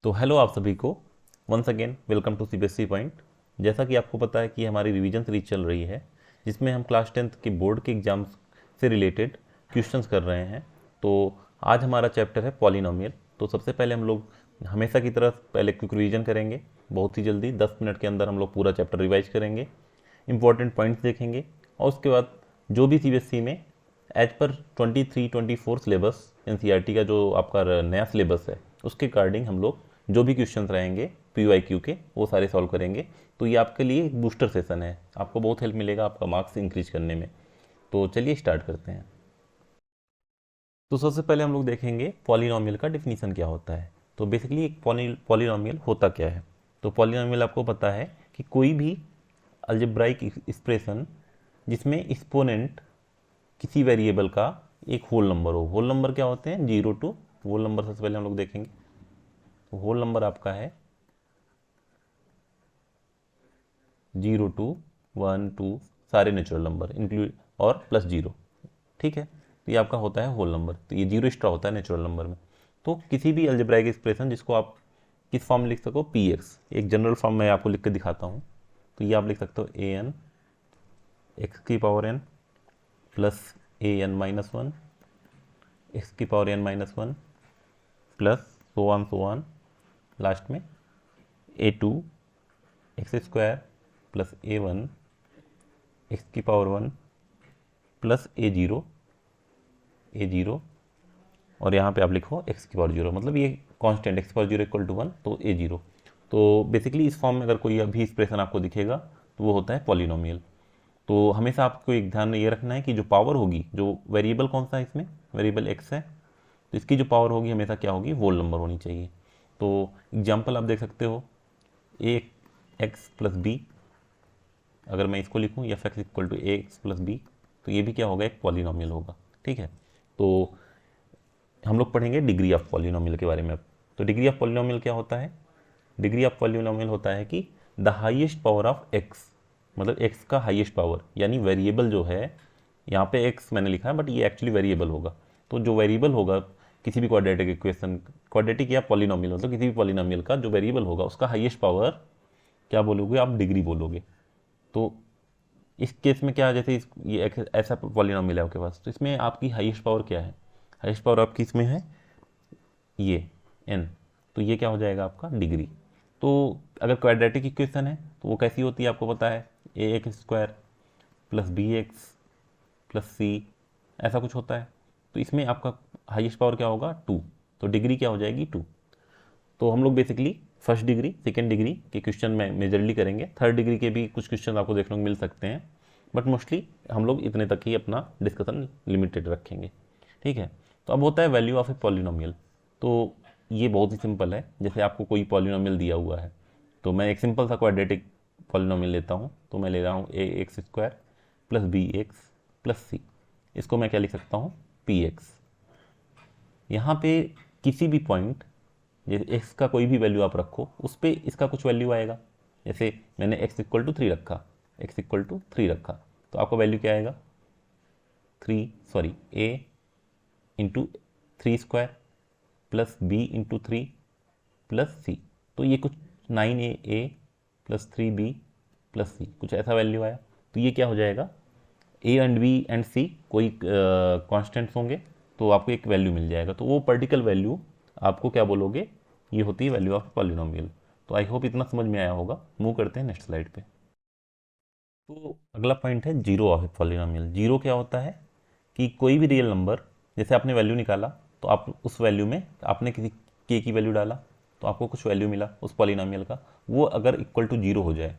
तो हेलो आप सभी को once again welcome to CBSE point. जैसा कि आपको पता है कि हमारी रिवीजन सीरीज चल रही है जिसमें हम क्लास 10th के बोर्ड के एग्जाम्स से रिलेटेड क्वेश्चंस कर रहे हैं। तो आज हमारा चैप्टर है पॉलिनोमियल। तो सबसे पहले हम लोग हमेशा की तरह पहले क्विक रिवीजन करेंगे, बहुत ही जल्दी 10 मिनट के अंदर हम लोग पूरा चैप्टर रिवाइज करेंगे, इंपॉर्टेंट पॉइंट्स देखेंगे और उसके बाद जो भी सीबीएसई में एज पर 23-24 सिलेबस एनसीईआरटी का जो आपका नया सिलेबस है उसके अकॉर्डिंग हम लोग जो भी क्वेश्चन रहेंगे पीवाईक्यू के वो सारे सॉल्व करेंगे। तो ये आपके लिए एक बूस्टर सेशन है, आपको बहुत हेल्प मिलेगा आपका मार्क्स इंक्रीज करने में। तो चलिए स्टार्ट करते हैं। तो सबसे पहले हम लोग देखेंगे पॉलिनोमियल का डिफिनीशन क्या होता है। तो बेसिकली एक पॉलिनोमियल होता क्या है। तो पॉलिनोमियल आपको पता है कि कोई भी अलजेब्राइक एक्सप्रेशन जिसमें एक्सपोनेंट किसी वेरिएबल का एक होल नंबर हो। होल नंबर क्या होते हैं? 0 टू होल नंबर सबसे पहले हम लोग देखेंगे। तो होल नंबर आपका है 0 टू 1 2 सारे नेचुरल नंबर इंक्लूड और प्लस 0। ठीक है, तो ये आपका होता है होल नंबर। तो ये 0 एक्स्ट्रा होता है नेचुरल नंबर में। तो किसी भी अलजेब्राइक एक्सप्रेशन जिसको आप किस फॉर्म में लिख सको, पी एक्स, एक जनरल फॉर्म में आपको लिख के दिखाता हूँ। तो ये आप लिख सकते हो ए एन एक्स की power n plus a n minus one x की power n minus one plus so on last में a two x square plus a one x की power one plus a zero और यहाँ पे आप लिखो x की पावर जीरो, मतलब ये कांस्टेंट एक्स की power zero equal to one, तो ए जीरो। तो बेसिकली इस फॉर्म में अगर कोई अभी एक्सप्रेशन आपको दिखेगा तो वो होता है पॉलिनोमियल। तो हमेशा आपको एक ध्यान ये रखना है कि जो पावर होगी, जो वेरिएबल कौन सा है इसमें, वेरिएबल एक्स है, तो इसकी जो पावर होगी हमेशा क्या होगी, होल नंबर होनी चाहिए। तो एग्जाम्पल आप देख सकते हो, ए एक्स प्लस बी, अगर मैं इसको लिखूँ f x equal to a x plus b, तो ये भी क्या होगा, एक पॉलिनोमियल होगा। ठीक है, तो हम लोग पढ़ेंगे डिग्री ऑफ पॉलिनोमियल के बारे में अब। तो डिग्री ऑफ पॉलिनोमियल क्या होता है? डिग्री ऑफ पॉलिनोमियल होता है कि the highest power of x, मतलब एक्स का हाईएस्ट पावर, यानी वेरिएबल जो है, यहाँ पे एक्स मैंने लिखा है बट ये एक्चुअली वेरिएबल होगा। तो जो वेरिएबल होगा किसी भी क्वाड्रेटिक इक्वेशन, क्वाड्रेटिक या पॉलिनोमियल, मतलब किसी भी पॉलिनोमियल का जो वेरिएबल होगा उसका हाईएस्ट पावर क्या बोलोगे आप? डिग्री बोलोगे। तो इस केस में क्या, जैसे ये ऐसा पॉलिनोमियल है आपके पास, तो इसमें आपकी हाईएस्ट पावर क्या है? हाईएस्ट पावर आपकी इसमें है ये एन, तो ये क्या हो जाएगा आपका डिग्री। तो अगर क्वाड्रेटिक इक्वेशन है तो वो कैसी होती है आपको पता है, a x square plus b x plus c, ऐसा कुछ होता है। तो इसमें आपका हाईएस्ट पावर क्या होगा? टू, तो डिग्री क्या हो जाएगी? टू। तो हम लोग basically first degree second degree के क्वेश्चन में मेजरली करेंगे, थर्ड डिग्री के भी कुछ क्वेश्चन आपको देखने को मिल सकते हैं, बट मोस्टली हम लोग इतने तक ही अपना डिस्कशन लिमिटेड रखेंगे। ठीक है, तो अब होता है वैल्यू ऑफ ए पॉलिनोमियल। तो ये बहुत ही सिंपल है, जैसे आपको कोई पॉलिनोमियल दिया हुआ है, तो मैं एक सिंपल सा क्वाड्रेटिक पॉलिनोमियल लेता हूँ। तो मैं ले रहा हूँ a x square plus b x plus c, इसको मैं क्या लिख सकता हूँ? P x. यहाँ पे किसी भी पॉइंट, जैसे एक्स का कोई भी वैल्यू आप रखो उस पर इसका कुछ वैल्यू आएगा। जैसे मैंने एक्स इक्वल टू थ्री रखा, एक्स इक्वल टू थ्री रखा, तो आपका वैल्यू क्या आएगा? A into three square plus b into three plus c, तो ये कुछ 9a प्लस 3b प्लस सी, कुछ ऐसा वैल्यू आया। तो ये क्या हो जाएगा? ए एंड बी एंड सी कोई कॉन्स्टेंट्स होंगे, तो आपको एक वैल्यू मिल जाएगा। तो वो पर्टिकुलर वैल्यू आपको क्या बोलोगे? ये होती है वैल्यू ऑफ पॉलिनोमियल। तो आई होप इतना समझ में आया होगा। मूव करते हैं नेक्स्ट स्लाइड पे। तो अगला पॉइंट है जीरो ऑफ पॉलिनोमियल। जीरो क्या होता है कि कोई भी रियल नंबर, जैसे आपने वैल्यू निकाला, तो आप उस वैल्यू में आपने किसी के की वैल्यू डाला, तो आपको कुछ वैल्यू मिला उस पॉलिनोमियल का, वो अगर इक्वल टू जीरो हो जाए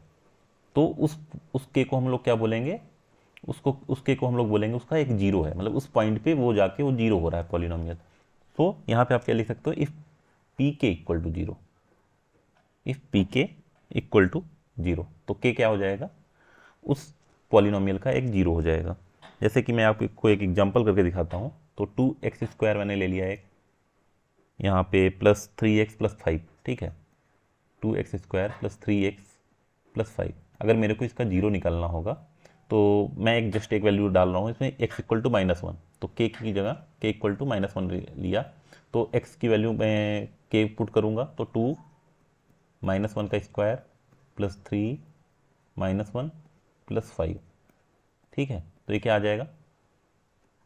तो उस के को हम लोग क्या बोलेंगे? उस के को हम लोग बोलेंगे उसका एक जीरो है, मतलब उस पॉइंट पे वो जाके वो जीरो हो रहा है पॉलिनोमियल। तो यहाँ पे आप क्या लिख सकते हो? If p k equal to zero, if p k equal to zero, तो के क्या हो जाएगा? उस पॉलिनोमियल का एक जीरो हो जाएगा। जैसे कि मैं आपको एक एग्जांपल करके दिखाता हूँ। तो टू एक्स स्क्वायर मैंने ले लिया एक, यहाँ पे plus three x plus five. ठीक है, two x square plus three x plus five, अगर मेरे को इसका जीरो निकालना होगा तो मैं एक जस्ट एक वैल्यू डाल रहा हूँ इसमें, x equal to minus one, तो के की जगह के इक्वल टू माइनस वन लिया, तो x की वैल्यू मैं k पुट करूँगा तो 2 -1 का स्क्वायर प्लस 3 -1 प्लस 5, ठीक है। तो ये क्या आ जाएगा,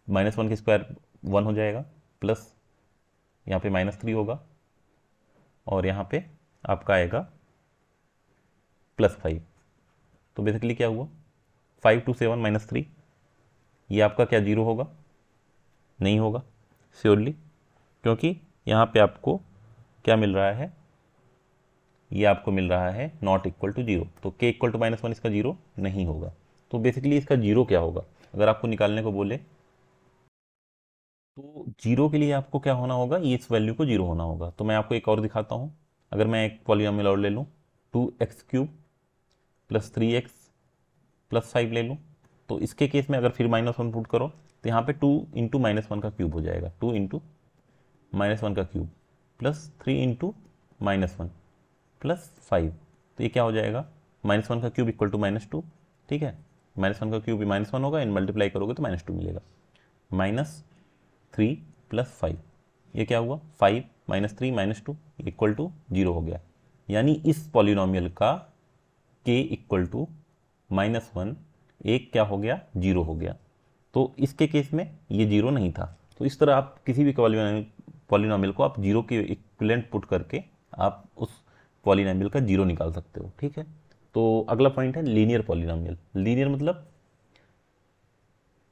-1 का स्क्वायर 1 हो जाएगा, प्लस यहाँ पे -3 होगा और यहाँ पे आपका आएगा +5। तो बेसिकली क्या हुआ, 5 2 7 -3, ये आपका क्या 0 होगा, नहीं होगा श्योरली, क्योंकि यहाँ पे आपको क्या मिल रहा है, ये आपको मिल रहा है नॉट इक्वल टू 0, तो k इक्वल टू -1 इसका 0 नहीं होगा। तो बेसिकली इसका 0 क्या होगा, अगर आपको निकालने को बोले तो 0 के लिए आपको क्या होना होगा, ये इस वैल्यू को 0 होना होगा। तो मैं आपको एक और दिखाता हूँ, अगर मैं एक पॉलीनोमियल और ले लूँ 2x³ प्लस 3x प्लस 5 ले लूँ, तो इसके केस में अगर फिर -1 पुट करो तो यहाँ पे 2 इंटू -1 का क्यूब हो जाएगा, 2 इंटू -1 का क्यूब प्लस 3 इंटू -1 प्लस 5, तो ये क्या हो जाएगा, -1 का क्यूब इक्वल टू -2, ठीक है। -1 का क्यूब भी -1 होगा, इन मल्टीप्लाई करोगे तो -2 मिलेगा, -3 प्लस 5, ये क्या हुआ 5 -3 -2 इक्वल टू 0 हो गया। यानी इस पॉलिनोमियल का k इक्वल टू -1 एक क्या हो गया, 0 हो गया। तो इसके केस में ये 0 नहीं था। तो इस तरह आप किसी भी पॉलिनोमियल को आप 0 के इक्विवेलेंट पुट करके आप उस पॉलिनोमियल का 0 निकाल सकते हो, ठीक है। तो अगला पॉइंट है लीनियर पॉलिनोमियल। लीनियर मतलब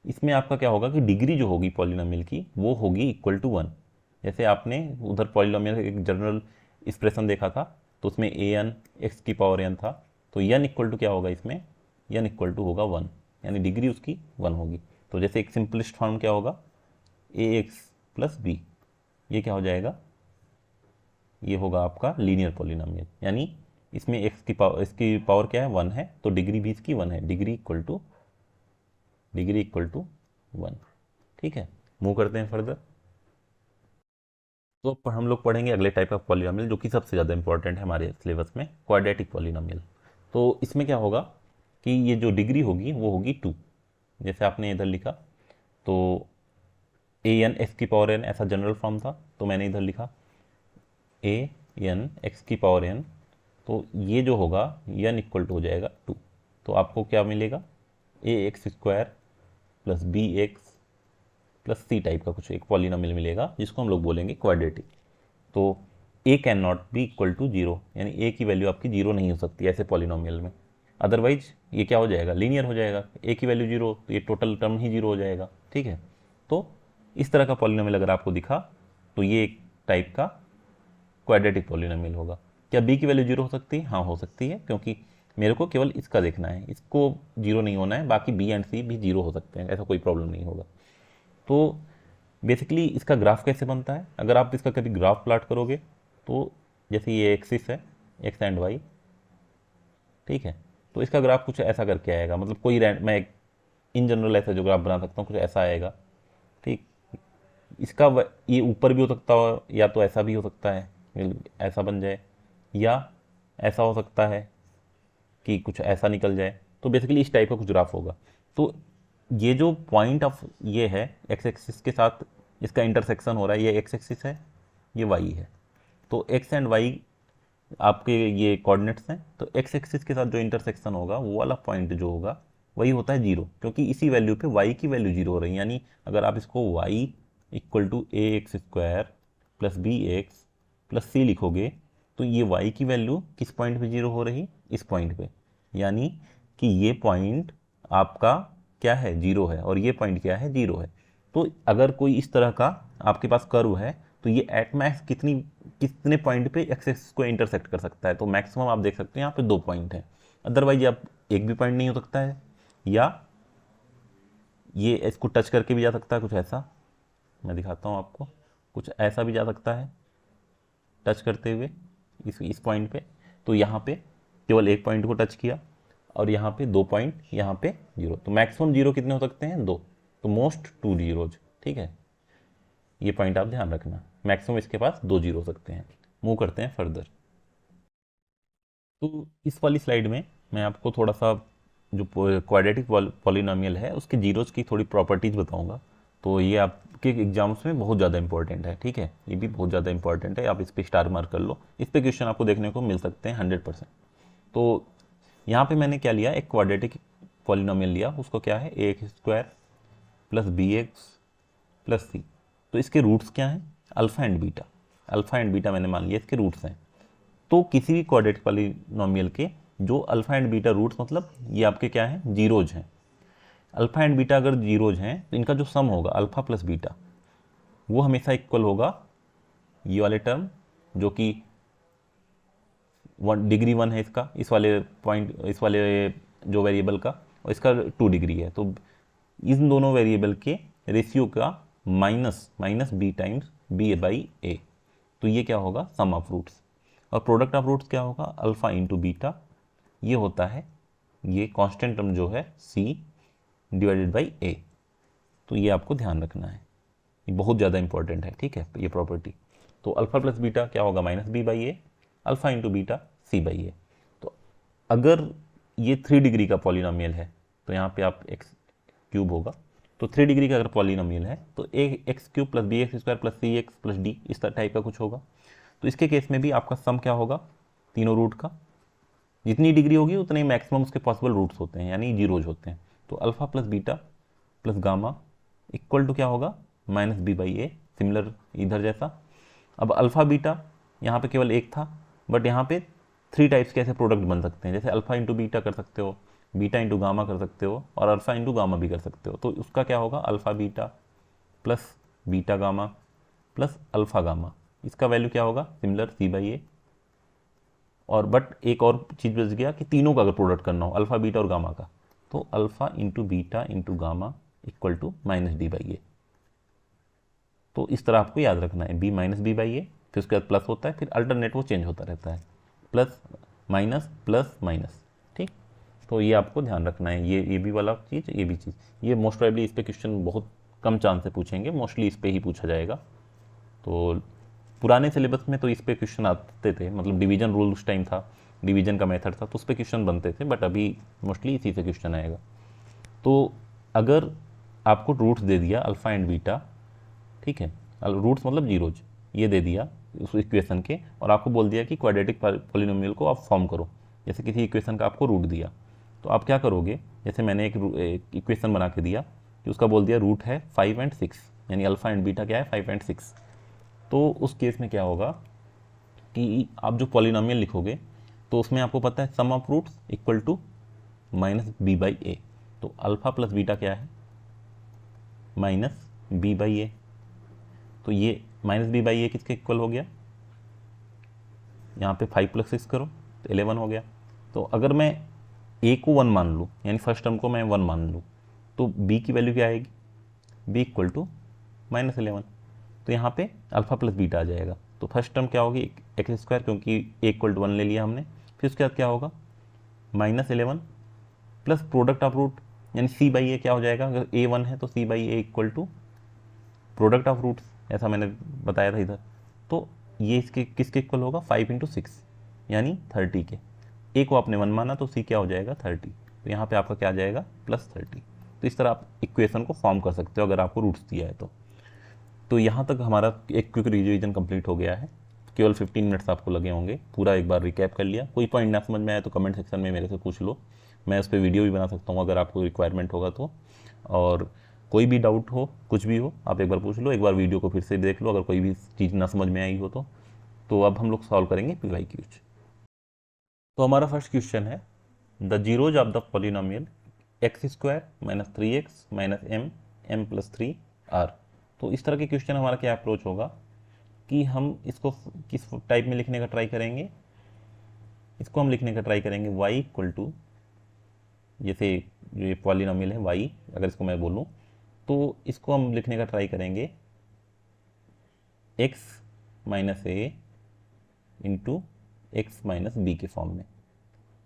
इसमें आपका क्या होगा कि डिग्री जो होगी पॉलिनोमियल की वो होगी इक्वल टू 1। जैसे आपने उधर पॉलिनोमियल एक जनरल एक्सप्रेशन देखा था, तो उसमें an x⁴n था, तो n इक्वल टू क्या होगा, इसमें n इक्वल टू होगा 1, यानी डिग्री उसकी 1 होगी। तो जैसे एक सिंपलेस्ट फॉर्म क्या होगा, ax प्लस b, ये क्या हो जाएगा, ये होगा आपका लीनियर पॉलिनोमियल। यानी इसमें इसकी पावर क्या है, 1 है, तो डिग्री भी इसकी 1 है, डिग्री इक्वल टू 1, ठीक है। मूव करते हैं फर्दर। तो हम लोग पढ़ेंगे अगले टाइप का पॉलिनोमियल जो कि सबसे ज़्यादा इंपॉर्टेंट है हमारे सिलेबस में, क्वाड्रेटिक पॉलिनोमियल। तो इसमें क्या होगा कि ये जो डिग्री होगी वो होगी 2, जैसे आपने इधर लिखा तो an x⁴n ऐसा जनरल फॉर्म था, तो मैंने इधर लिखा an x⁴n, तो ये जो होगा n इक्वल टू हो जाएगा 2। तो आपको क्या मिलेगा, ax² plus bx plus c type का कुछ एक पॉलिनोमियल मिलेगा जिसको हम लोग बोलेंगे क्वाड्रेटिक। तो a can not be equal to 0, यानी a की वैल्यू आपकी 0 नहीं हो सकती ऐसे पॉलिनोमियल में, अदरवाइज ये क्या हो जाएगा, लीनियर हो जाएगा। a की वैल्यू 0 तो ये टोटल टर्म ही 0 हो जाएगा, ठीक है। तो इस तरह का पॉलिनोमियल अगर आपको दिखा तो ये एक टाइप का क्वाड्रेटिक पॉलिनोमियल होगा। क्या b की वैल्यू 0 हो सकती है, हाँ हो सकती है, क्योंकि मेरे को केवल इसका देखना है, इसको 0 नहीं होना है, बाकी b एंड c भी 0 हो सकते हैं, ऐसा कोई प्रॉब्लम नहीं होगा। तो बेसिकली इसका ग्राफ कैसे बनता है, अगर आप इसका कभी ग्राफ प्लाट करोगे तो जैसे ये एक्सिस है एक्स एंड वाई, ठीक है, तो इसका ग्राफ कुछ ऐसा करके आएगा, मतलब कोई मैं इन जनरल ऐसा जो ग्राफ बना सकता हूँ कुछ ऐसा आएगा, ठीक। इसका ये ऊपर भी हो सकता हो, या तो ऐसा भी हो सकता है ऐसा बन जाए, या ऐसा हो सकता है कि कुछ ऐसा निकल जाए। तो बेसिकली इस टाइप का कुछ ग्राफ होगा। तो ये जो पॉइंट ऑफ ये है एक्स एक्सिस के साथ इसका इंटरसेक्शन हो रहा है, ये एक्स एक्सिस है, ये वाई है, तो एक्स एंड वाई आपके ये कोऑर्डिनेट्स हैं, तो एक्स एक्सिस के साथ जो इंटरसेक्शन होगा वो वाला पॉइंट जो होगा वही होता है 0, क्योंकि इसी वैल्यू पे y की वैल्यू 0 हो रही है। यानी अगर आप इसको y equal to ax² plus bx plus c लिखोगे तो ये y की वैल्यू किस पॉइंट पे 0 हो रही, इस पॉइंट पे, यानी कि ये पॉइंट आपका क्या है, 0 है, और ये पॉइंट क्या है, 0 है। तो अगर कोई इस तरह का आपके पास कर्व है तो ये एट मैक्स कितने पॉइंट पे एक्स एक्सिस को इंटरसेक्ट कर सकता है, तो मैक्सिमम आप देख सकते हैं यहाँ पे 2 पॉइंट है, अदरवाइज आप एक भी पॉइंट नहीं हो सकता है, या ये इसको टच करके भी जा सकता है, कुछ ऐसा मैं दिखाता हूँ आपको, कुछ ऐसा भी जा सकता है टच करते हुए इस पॉइंट पे। तो यहाँ पे केवल एक पॉइंट को टच किया और यहाँ पे 2 पॉइंट, यहाँ पे 0, तो मैक्सिमम 0 कितने हो सकते हैं, 2, तो मोस्ट 2 जीरोज, ठीक है। ये पॉइंट आप ध्यान रखना, मैक्सिमम इसके पास 2 जीरो हो सकते हैं। मूव करते हैं फर्दर। तो इस वाली स्लाइड में मैं आपको थोड़ा सा जो क्वाड्रेटिक पॉलिनोमियल है उसके जीरोज की थोड़ी प्रॉपर्टीज बताऊंगा। तो ये आप आपके एग्जाम्स में बहुत ज़्यादा इंपॉर्टेंट है, ठीक है, ये भी बहुत ज़्यादा इंपॉर्टेंट है, आप इस पर स्टार मार्क कर लो, इस पे क्वेश्चन आपको देखने को मिल सकते हैं 100%। तो यहाँ पे मैंने क्या लिया, एक क्वाड्रेटिक पॉलिनोमियल लिया, उसको क्या है ax² plus bx plus c। तो इसके रूट्स क्या हैं, alpha and beta, alpha and beta मैंने मान लिया इसके रूट्स हैं। तो किसी भी क्वाड्रेटिक पॉलिनोमियल के जो अल्फ़ा एंड बीटा रूट्स, मतलब ये आपके क्या हैं, जीरोज हैं। अल्फ़ा एंड बीटा अगर जीरोज हैं तो इनका जो सम होगा अल्फ़ा प्लस बीटा वो हमेशा इक्वल होगा ये वाले टर्म जो कि डिग्री 1 है इसका, इस वाले पॉइंट, इस वाले जो वेरिएबल का, और इसका 2 डिग्री है। तो इन दोनों वेरिएबल के रेशियो का minus b times b by a, तो ये क्या होगा, सम ऑफ रूट्स। और प्रोडक्ट ऑफ रूट्स क्या होगा, अल्फ़ा इंटू बीटा, ये होता है ये कांस्टेंट टर्म जो है सी डिवाइडेड बाई ए। तो ये आपको ध्यान रखना है, ये बहुत ज़्यादा इंपॉर्टेंट है, ठीक है, ये प्रॉपर्टी। तो अल्फ़ा प्लस बीटा क्या होगा, minus b by a, alpha into beta c by a. तो अगर ये 3 डिग्री का पॉलिनोमियल है तो यहाँ पे आप एक्स क्यूब होगा, तो 3 डिग्री का अगर पॉलिनोमियल है तो a x cube plus b x square plus c x plus d, इस तरह टाइप का कुछ होगा। तो इसके केस में भी आपका सम क्या होगा, तीनों रूट का, जितनी डिग्री होगी उतने ही मैक्सिमम उसके पॉसिबल रूट्स होते हैं, यानी जीरोज होते हैं। तो alpha plus beta plus gamma equal to क्या होगा, minus b by a, similar इधर जैसा। अब अल्फ़ा बीटा यहाँ पे केवल एक था, बट यहाँ पे 3 टाइप्स के ऐसे प्रोडक्ट बन सकते हैं, जैसे अल्फ़ा इंटू बीटा कर सकते हो, बीटा इंटू गामा कर सकते हो, और अल्फ़ा इंटू गामा भी कर सकते हो। तो उसका क्या होगा, alpha beta plus beta gamma plus alpha gamma, इसका वैल्यू क्या होगा, सिमिलर सी बाई ए। और बट एक और चीज़ बच गया कि तीनों का अगर प्रोडक्ट करना हो, अल्फ़ा बीटा और गामा का, तो alpha into beta into gamma equal to minus d by a. तो इस तरह आपको याद रखना है, b minus b by a, फिर उसके बाद प्लस होता है, फिर अल्टरनेट वो चेंज होता रहता है, प्लस माइनस, ठीक। तो ये आपको ध्यान रखना है, ये भी वाला चीज़, ये भी चीज़, ये मोस्ट प्रॉबेबली इस पे क्वेश्चन बहुत कम चांस से पूछेंगे, मोस्टली इस पे ही पूछा जाएगा। तो पुराने सिलेबस में तो इस पे क्वेश्चन आते थे, मतलब डिवीजन रूल उस टाइम था, डिवीजन का मेथड था, तो उस पर क्वेश्चन बनते थे, बट अभी मोस्टली इसी से क्वेश्चन आएगा। तो अगर आपको रूट्स दे दिया अल्फ़ा एंड बीटा, ठीक है, रूट्स मतलब जीरोज, ये दे दिया उस इक्वेशन के, और आपको बोल दिया कि क्वाड्रेटिक पॉलिनोमियल को आप फॉर्म करो, जैसे किसी इक्वेशन का आपको रूट दिया, तो आप क्या करोगे, जैसे मैंने एक इक्वेशन बना के दिया कि उसका बोल दिया रूट है 5 एंड 6, यानी अल्फ़ा एंड बीटा क्या है, 5 एंड 6। तो उस केस में क्या होगा कि आप जो पॉलिनोमियल लिखोगे तो उसमें आपको पता है sum of roots equal to minus b by a. तो अल्फ़ा प्लस बीटा क्या है, माइनस बी बाई ए। तो ये माइनस बी बाई ए किसके इक्वल हो गया, यहाँ पे 5 प्लस 6 करो तो 11 हो गया। तो अगर मैं ए को 1 मान लूँ, यानी फर्स्ट टर्म को मैं 1 मान लूँ, तो बी की वैल्यू क्या आएगी, बी इक्वल टू माइनस 11। तो यहाँ पे अल्फ़ा प्लस बीटा आ जाएगा। तो फर्स्ट टर्म क्या होगी, एक्स स्क्वायर, क्योंकि ए इक्वल टू 1 ले लिया हमने, फिर उसके बाद क्या होगा, minus 11 plus product of root, यानी सी बाई ए क्या हो जाएगा, अगर ए 1 है तो c by a equal to product of roots, ऐसा मैंने बताया था इधर। तो ये इसके किसके इक्वल होगा, 5 इंटू 6 यानी 30 के। ए को आपने 1 माना तो सी क्या हो जाएगा, 30। तो यहाँ पे आपका क्या आ जाएगा, प्लस 30। तो इस तरह आप इक्वेशन को फॉर्म कर सकते हो अगर आपको रूट्स दिया है तो। तो यहाँ तक हमारा एक क्विक रिविजन कंप्लीट हो गया है, केवल 15 मिनट्स आपको लगे होंगे, पूरा एक बार रिकैप कर लिया। कोई पॉइंट ना समझ में आए तो कमेंट सेक्शन में मेरे से पूछ लो, मैं उस पर वीडियो भी बना सकता हूँ अगर आपको रिक्वायरमेंट होगा तो। और कोई भी डाउट हो, कुछ भी हो, आप एक बार पूछ लो, एक बार वीडियो को फिर से देख लो अगर कोई भी चीज़ ना समझ में आई हो तो। अब हम लोग सॉल्व करेंगे PYQs। तो हमारा फर्स्ट क्वेश्चन है, the zeros of the polynomial x² minus 3x minus m plus 3 r। तो इस तरह के क्वेश्चन हमारा क्या अप्रोच होगा कि हम इसको किस टाइप में लिखने का ट्राई करेंगे, इसको हम लिखने का ट्राई करेंगे y इक्वल टू, जैसे जो ये पॉलिनोमियल है y, अगर इसको मैं बोलूँ तो इसको हम लिखने का ट्राई करेंगे x minus a into x minus b के फॉर्म में।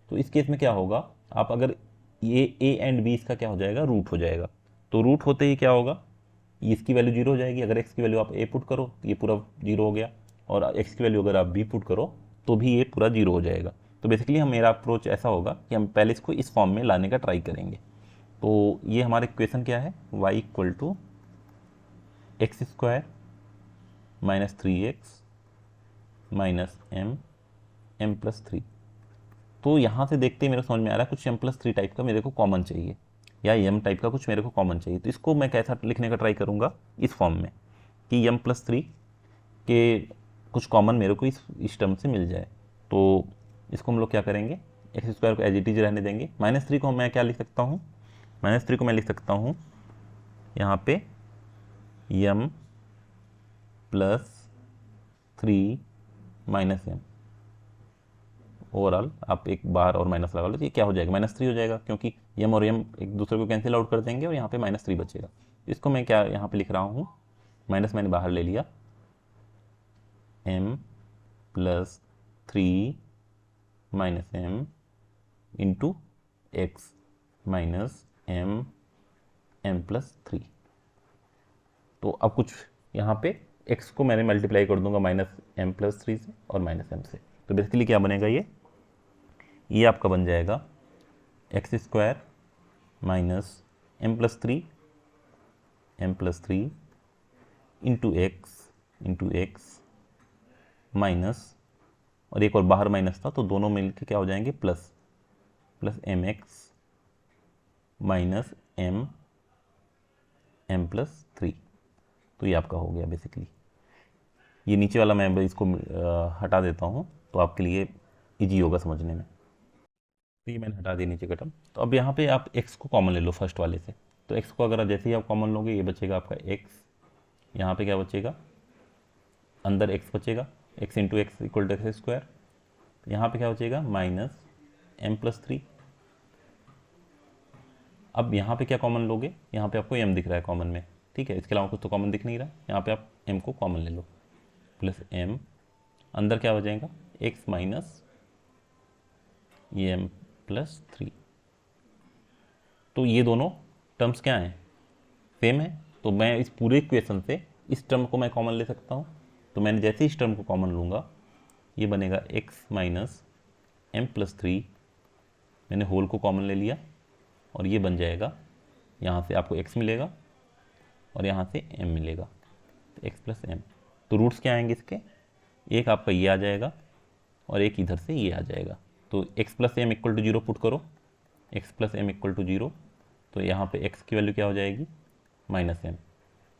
तो इस केस में क्या होगा, आप अगर ये a एंड b इसका क्या हो जाएगा, रूट हो जाएगा। तो रूट होते ही क्या होगा, इसकी वैल्यू 0 हो जाएगी। अगर x की वैल्यू आप a पुट करो तो ये पूरा 0 हो गया, और x की वैल्यू अगर आप b पुट करो तो भी ये पूरा 0 हो जाएगा। तो बेसिकली मेरा अप्रोच ऐसा होगा कि हम पहले इसको इस फॉर्म में लाने का ट्राई करेंगे। तो ये हमारा इक्वेशन क्या है, y equal to x square minus 3x minus m plus 3। तो यहाँ से देखते ही मेरे समझ में आ रहा है कुछ m+3 टाइप का मेरे को कॉमन चाहिए, या m टाइप का कुछ मेरे को कॉमन चाहिए। तो इसको मैं कैसा लिखने का ट्राई करूँगा, इस फॉर्म में कि m+3 के कुछ कॉमन मेरे को इस टर्म से मिल जाए। तो इसको हम लोग क्या करेंगे, एक्स स्क्वायर को एज इट इज रहने देंगे। -3 को मैं क्या लिख सकता हूँ, -3 को मैं लिख सकता हूँ यहाँ पे m+3 माइनस एम। ओवरऑल आप एक बार और माइनस लगा लो, तो ये क्या हो जाएगा, -3 हो जाएगा, क्योंकि m और m एक दूसरे को कैंसिल आउट कर देंगे और यहाँ पे -3 बचेगा। इसको मैं क्या यहाँ पे लिख रहा हूँ, माइनस मैंने बाहर ले लिया, m+3 minus m into x minus m+3। तो अब कुछ यहाँ पे x को मैंने मल्टीप्लाई कर दूंगा -m+3 से और -m से। तो बेसिकली क्या बनेगा, ये आपका बन जाएगा x square minus m+3 into x minus, और एक और बाहर माइनस था तो दोनों मिलके क्या हो जाएंगे प्लस mx माइनस m+3। तो ये आपका हो गया बेसिकली। ये नीचे वाला मैं इसको हटा देता हूँ तो आपके लिए इजी होगा समझने में। तो ये मैंने हटा दिया नीचे का टर्म। तो अब यहाँ पे आप x को कॉमन ले लो फर्स्ट वाले से। तो x को अगर जैसे ही आप कॉमन लोगे ये बचेगा आपका x, यहाँ पे क्या बचेगा, अंदर x बचेगा, x into x equal to x square. यहाँ पे क्या बचेगा -m+3। अब यहाँ पे क्या कॉमन लोगे, यहाँ पे आपको m दिख रहा है कॉमन में, ठीक है, इसके अलावा कुछ तो कॉमन दिख नहीं रहा। यहाँ पे आप m को कॉमन ले लो, प्लस m, अंदर क्या हो जाएगा x माइनस ये m+3। तो ये दोनों टर्म्स क्या हैं, सेम है। तो मैं इस पूरे इक्वेशन से इस टर्म को मैं कॉमन ले सकता हूँ। तो मैंने जैसे इस टर्म को कॉमन लूँगा ये बनेगा x माइनस m+3, मैंने होल को कॉमन ले लिया और ये बन जाएगा, यहाँ से आपको x मिलेगा और यहाँ से m मिलेगा, तो x प्लस m। तो रूट्स क्या आएंगे इसके, एक आपका ये आ जाएगा और एक इधर से ये आ जाएगा। तो x plus m equal to 0 put करो, x plus m equal to 0, तो यहाँ पे x की वैल्यू क्या हो जाएगी -m।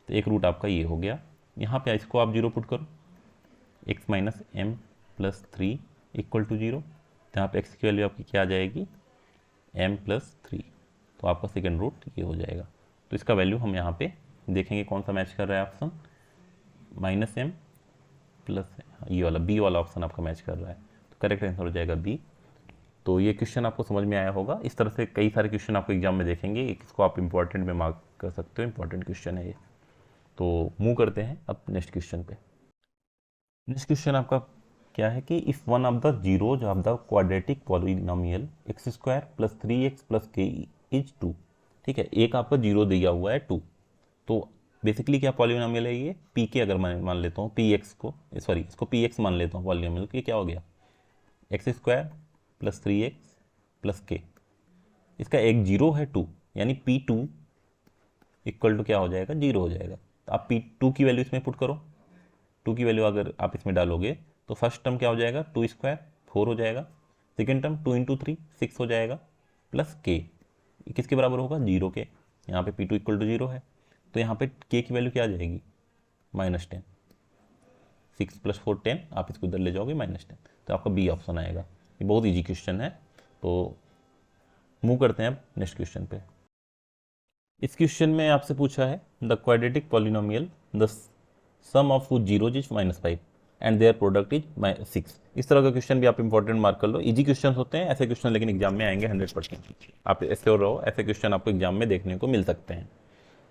तो एक रूट आपका ये हो गया। यहाँ पे इसको आप 0 पुट करो, x minus m+3 equal to 0, तो यहाँ पे x की वैल्यू आपकी क्या आ जाएगी m+3। तो आपका सेकेंड रूट ये हो जाएगा। तो इसका वैल्यू हम यहाँ पे देखेंगे कौन सा मैच कर रहा है ऑप्शन, -m प्लस ये वाला बी वाला ऑप्शन आपका मैच कर रहा है। तो करेक्ट आंसर हो जाएगा बी। तो ये क्वेश्चन आपको समझ में आया होगा। इस तरह से कई सारे क्वेश्चन आपको एग्जाम में देखेंगे, इसको आप इंपॉर्टेंट में मार्क कर सकते हो, इंपॉर्टेंट क्वेश्चन है ये। तो मूव करते हैं अब नेक्स्ट क्वेश्चन पे। नेक्स्ट क्वेश्चन आपका क्या है कि if one of the zeros of the quadratic polynomial x square plus 3x plus k is 2। ठीक है, एक आपका जीरो दिया हुआ है 2। तो बेसिकली क्या पॉलिनोमियल है ये, पी के अगर मैं मान लेता हूँ पी एक्स को, सॉरी इसको पी एक्स मान लेता हूँ पॉलिनोमियल, तो ये क्या हो गया x square plus 3x plus के, इसका एक जीरो है 2, यानी P2 इक्वल टू क्या हो जाएगा 0 हो जाएगा। तो आप P2 की वैल्यू इसमें पुट करो, 2 की वैल्यू अगर आप इसमें डालोगे तो फर्स्ट टर्म क्या हो जाएगा 2 स्क्वायर 4 हो जाएगा, सेकेंड टर्म 2 इंटू 3 6 हो जाएगा, प्लस के किसके बराबर होगा 0 के, यहाँ पे P2 इक्वल टू 0 है। तो यहाँ पे के की वैल्यू क्या आ जाएगी -10, 6 + 4 10, आप इसको इधर ले जाओगे -10, तो आपका बी ऑप्शन आएगा। ये बहुत इजी क्वेश्चन है। तो मूव करते हैं अब नेक्स्ट क्वेश्चन पे। इस क्वेश्चन में आपसे पूछा है the quadratic polynomial the sum of zeros is -5 and their product is 6। इस तरह का क्वेश्चन भी आप इंपॉर्टेंट मार्क कर लो। इजी क्वेश्चन होते हैं ऐसे क्वेश्चन, लेकिन एग्जाम में आएंगे 100%। आप ऐसे रहो, ऐसे क्वेश्चन आपको एग्जाम में देखने को मिल सकते हैं।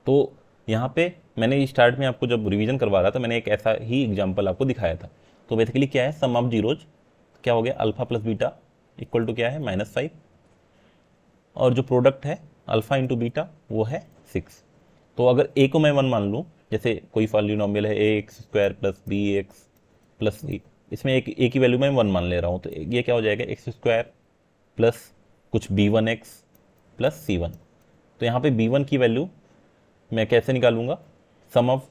तो यहाँ पे मैंने स्टार्ट में आपको जब रिवीजन करवा रहा था मैंने एक ऐसा ही एग्जाम्पल आपको दिखाया था। तो बेसिकली क्या है, सम ऑफ जीरोज क्या हो गया alpha plus beta equal to क्या है -5, और जो प्रोडक्ट है अल्फा इंटू बीटा वो है 6। तो अगर ए को मैं 1 मान लूँ, जैसे कोई पॉलिनोमियल है ax square plus bx plus c, इसमें एक ए की वैल्यू मैं 1 मान ले रहा हूँ, तो ये क्या हो जाएगा एक्स स्क्वायर प्लस कुछ b1x प्लस c1। तो यहाँ पे b1 की वैल्यू मैं कैसे निकालूंगा, सम ऑफ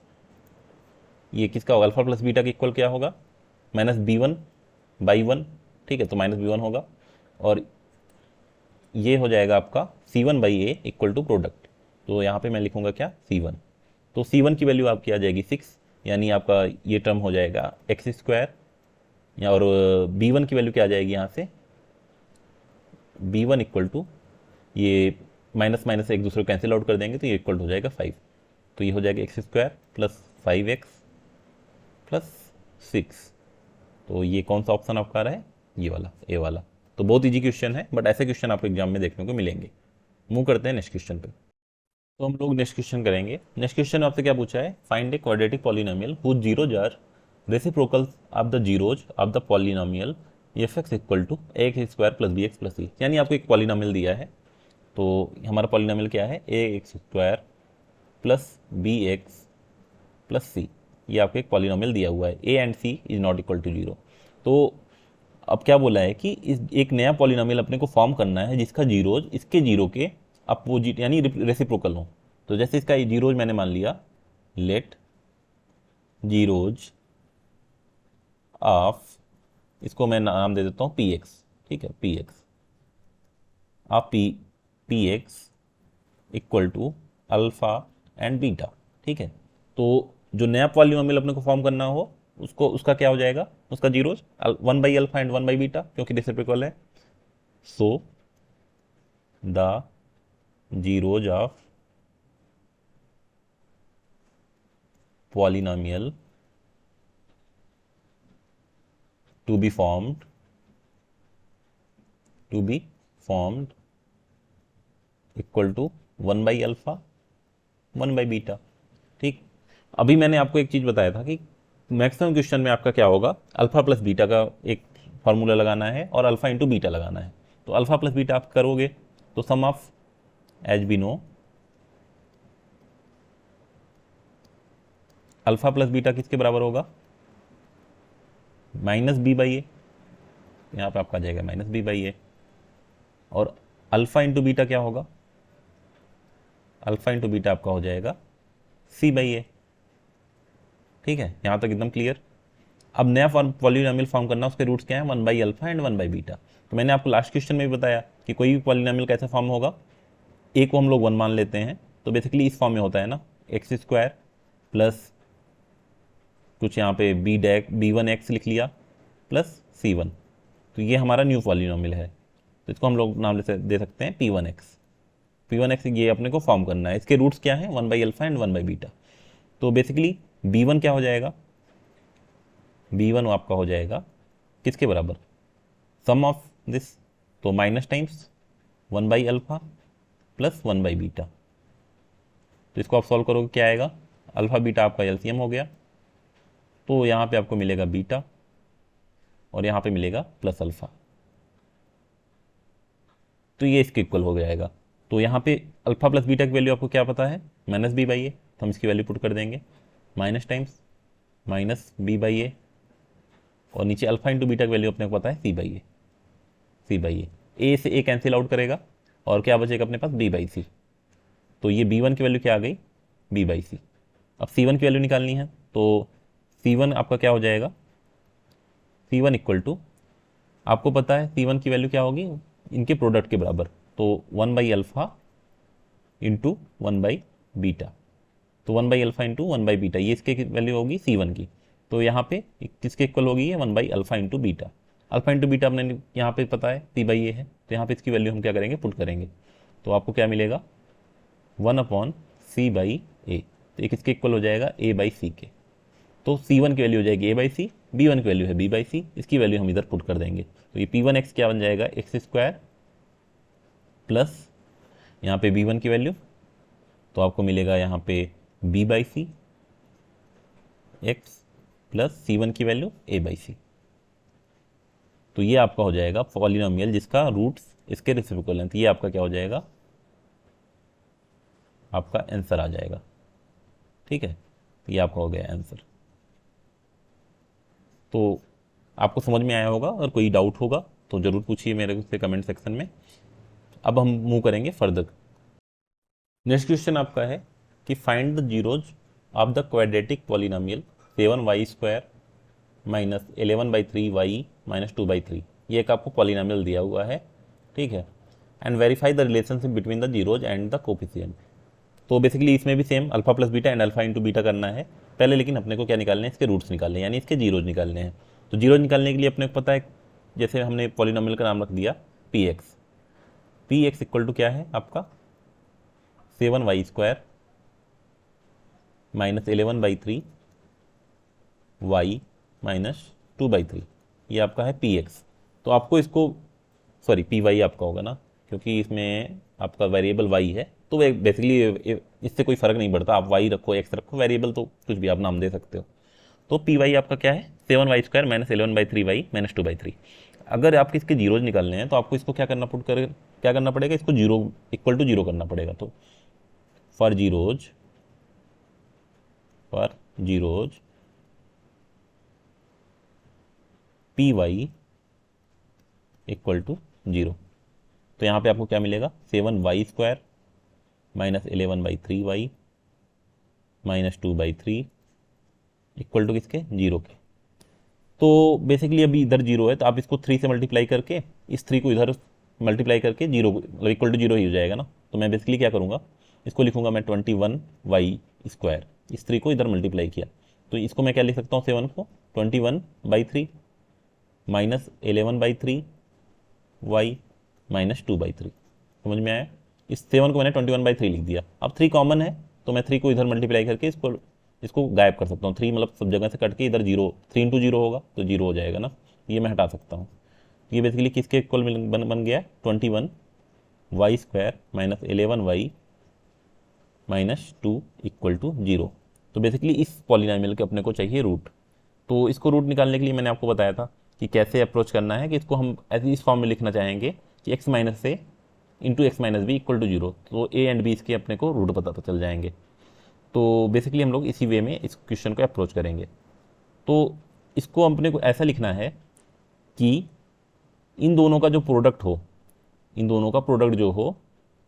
ये किसका होगा, अल्फा प्लस बीटा के इक्वल क्या होगा, -b1/1, ठीक है, तो -b1 होगा। और ये हो जाएगा आपका c1/a इक्वल टू प्रोडक्ट, तो यहाँ पे मैं लिखूंगा क्या, c1। तो c1 की वैल्यू आपकी आ जाएगी 6, यानी आपका ये टर्म हो जाएगा x², या और b1 की वैल्यू क्या आ जाएगी यहाँ से, b1 इक्वल टू, ये माइनस माइनस एक दूसरे को कैंसिल आउट कर देंगे तो ये इक्वल हो जाएगा 5। तो ये हो जाएगा x² प्लस 5x प्लस 6। तो ये कौन सा ऑप्शन आपका आ रहा है, ये वाला, ए वाला। तो बहुत इजी क्वेश्चन है, बट ऐसे क्वेश्चन आपको एग्जाम में देखने को मिलेंगे। मूव करते हैं नेक्स्ट क्वेश्चन पे। तो हम लोग नेक्स्ट क्वेश्चन करेंगे। नेक्स्ट क्वेश्चन आपसे क्या पूछा है, find a quadratic polynomial whose zeros are reciprocals of the zeros of the polynomial f(x) equal to ax² plus bx plus c। यानी आपको एक पॉलिनोमियल दिया है, तो हमारा पॉलिनोमियल क्या है, ax² plus bx plus c। ये आपको एक पॉलिनोमियल दिया हुआ है, a and c is not equal to 0। तो अब क्या बोला है कि इस एक नया पॉलिनोमियल अपने को फॉर्म करना है जिसका जीरोज इसके जीरो के अपोजिट यानी रेसिप्रोकल हो। तो जैसे इसका जीरोज मैंने मान लिया, लेट जीरोज ऑफ, इसको मैं नाम दे देता हूँ px, ठीक है, px of px equal to alpha and beta, ठीक है। तो जो नया पॉलिनोमियल अपने को फॉर्म करना हो उसको, उसका क्या हो जाएगा, उसका जीरोज 1/अल्फा एंड 1/बीटा, क्योंकि रेसिप्रोकल है। So the zeros of polynomial to be formed equal to 1/अल्फा 1/बीटा, ठीक। अभी मैंने आपको एक चीज़ बताया था कि मैक्सिमम क्वेश्चन में आपका क्या होगा, अल्फा प्लस बीटा का एक फार्मूला लगाना है और अल्फा इंटू बीटा लगाना है। तो अल्फा प्लस बीटा आप करोगे तो sum of as we know alpha plus beta किसके बराबर होगा, -b/a। यहाँ पे आपका आ जाएगा -b/a। और अल्फा इंटू बीटा क्या होगा, अल्फा इंटू बीटा आपका हो जाएगा c/a, ठीक है। यहाँ तक एकदम क्लियर। अब नया पॉलिनोमियल फॉर्म करना, उसके रूट्स क्या है, 1/अल्फा एंड 1/बीटा। तो मैंने आपको लास्ट क्वेश्चन में भी बताया कि कोई भी पॉलिनोमियल कैसे फॉर्म होगा, ए को हम लोग 1 मान लेते हैं, तो बेसिकली इस फॉर्म में होता है ना, x² प्लस कुछ यहाँ पे b1x लिख लिया प्लस c1। तो ये हमारा न्यू पॉलिनोमियल है, तो इसको हम लोग नाम दे सकते हैं p1x। ये अपने को फॉर्म करना है। इसके रूट्स क्या हैं, 1/अल्फा एंड 1/बीटा। तो बेसिकली b1 क्या हो जाएगा, b1 आपका हो जाएगा किसके बराबर, सम ऑफ दिस, तो माइनस टाइम्स 1/अल्फा प्लस 1/बीटा। तो इसको आप सॉल्व करोगे क्या आएगा, अल्फा बीटा आपका एलसीएम हो गया, तो यहाँ पे आपको मिलेगा बीटा और यहाँ पे मिलेगा प्लस अल्फा, तो ये इसके इक्वल हो जाएगा। तो यहाँ पे अल्फा प्लस बीटा की वैल्यू आपको क्या पता है, -b/a, तो हम इसकी वैल्यू पुट कर देंगे, माइनस टाइम्स -b/a, और नीचे अल्फा इंटू बीटा की वैल्यू अपने को पता है c/a। ए से ए कैंसिल आउट करेगा और क्या बचेगा अपने पास, b/c। तो ये b1 की वैल्यू क्या आ गई, b/c। अब c1 की वैल्यू निकालनी है, तो c1 आपका क्या हो जाएगा, c1 इक्वल टू, आपको पता है c1 की वैल्यू क्या होगी, इनके प्रोडक्ट के बराबर, तो 1/अल्फा इंटू 1/बीटा। तो 1/अल्फा इंटू 1/बीटा, ये इसके वैल्यू होगी c1 की। तो यहाँ पे किसके इक्वल होगी, ये 1/अल्फा into beta. Alpha into beta अपने यहाँ पे पता है p/a है, तो यहाँ पे इसकी वैल्यू हम क्या करेंगे, पुट करेंगे। तो आपको क्या मिलेगा, 1/c/a। तो ये किसके इक्वल हो जाएगा, a/c के। तो c1 की वैल्यू हो जाएगी a/c, b1 की वैल्यू है b/c, इसकी वैल्यू हम इधर पुट कर देंगे। तो ये p1x क्या बन जाएगा, x² प्लस यहाँ पे b1 की वैल्यू, तो आपको मिलेगा यहाँ पे b/c x प्लस c1 की वैल्यू a/c। तो ये आपका हो जाएगा पॉलिनोमियल जिसका रूट्स इसके रेसिप्रोकल हैं। तो ये आपका क्या हो जाएगा, आपका आंसर आ जाएगा, ठीक है। तो ये आपका हो गया आंसर। तो आपको समझ में आया होगा, और कोई डाउट होगा तो ज़रूर पूछिए मेरे से कमेंट सेक्शन में। अब हम मूव करेंगे फर्दर। नेक्स्ट क्वेश्चन आपका है कि find the zeros of the quadratic polynomial 7y² minus 11/3y minus 2/3, ये एक आपको पॉलिनॉमियल दिया हुआ है, ठीक है। And verify the relationship between the zeros and the coefficient. तो बेसिकली इसमें भी same alpha plus beta and alpha into beta करना है पहले, लेकिन अपने को क्या निकालने हैं, इसके रूट्स निकालने हैं, यानी इसके जीरोज निकालने हैं। तो जीरोज निकालने के लिए अपने को पता है, जैसे हमने पॉलिनॉमियल का नाम रख दिया पी एक्स इक्वल टू क्या है आपका 7y² माइनस 11/3 y माइनस 2/3, ये आपका है पी एक्स। तो आपको इसको सॉरी पी वाई आपका होगा ना, क्योंकि इसमें आपका वेरिएबल y है, तो बेसिकली इससे कोई फ़र्क नहीं पड़ता, आप y रखो x रखो, वेरिएबल तो कुछ भी आप नाम दे सकते हो। तो पी वाई आपका क्या है 7y² माइनस 11/3y माइनस 2/3। अगर आपके इसके जीरोज निकालने हैं तो आपको इसको क्या करना पड़ेगा, इसको जीरो इक्वल टू जीरो करना पड़ेगा। तो for zeros p y equal to zero. तो यहाँ पे आपको क्या मिलेगा 7y² minus 11/3y minus 2/3 equal to किसके, जीरो के। तो बेसिकली अभी इधर जीरो है, तो आप इसको 3 से मल्टीप्लाई करके इस 3 को इधर मल्टीप्लाई करके जीरो मतलब इक्वल टू जीरो ही हो जाएगा ना। तो मैं बेसिकली क्या करूँगा, इसको लिखूँगा मैं 21y², इस 3 को इधर मल्टीप्लाई किया, तो इसको मैं क्या लिख सकता हूँ 7 को 21/3 माइनस 11/3y माइनस 2/3। समझ में आया? इस 7 को मैंने 21/3 लिख दिया। अब 3 कॉमन है, तो मैं 3 को इधर मल्टीप्लाई करके इसको गायब कर सकता हूँ। 3 मतलब सब जगह से कट के इधर जीरो, 3 इंटू जीरो होगा तो जीरो हो जाएगा ना, ये मैं हटा सकता हूँ। ये बेसिकली किसके इक्वल बन गया 21y² minus 11y minus 2 equal to zero. तो बेसिकली इस पॉलिनॉमियल के अपने को चाहिए रूट। तो इसको रूट निकालने के लिए मैंने आपको बताया था कि कैसे अप्रोच करना है, कि इसको हम ऐसे इस फॉर्म में लिखना चाहेंगे कि x minus a into x minus b equal to zero. तो ए एंड बी इसके अपने को रूट पता चल जाएंगे। तो बेसिकली हम लोग इसी वे में इस क्वेश्चन को अप्रोच करेंगे। तो इसको अपने को ऐसा लिखना है कि इन दोनों का जो प्रोडक्ट हो, इन दोनों का प्रोडक्ट जो हो,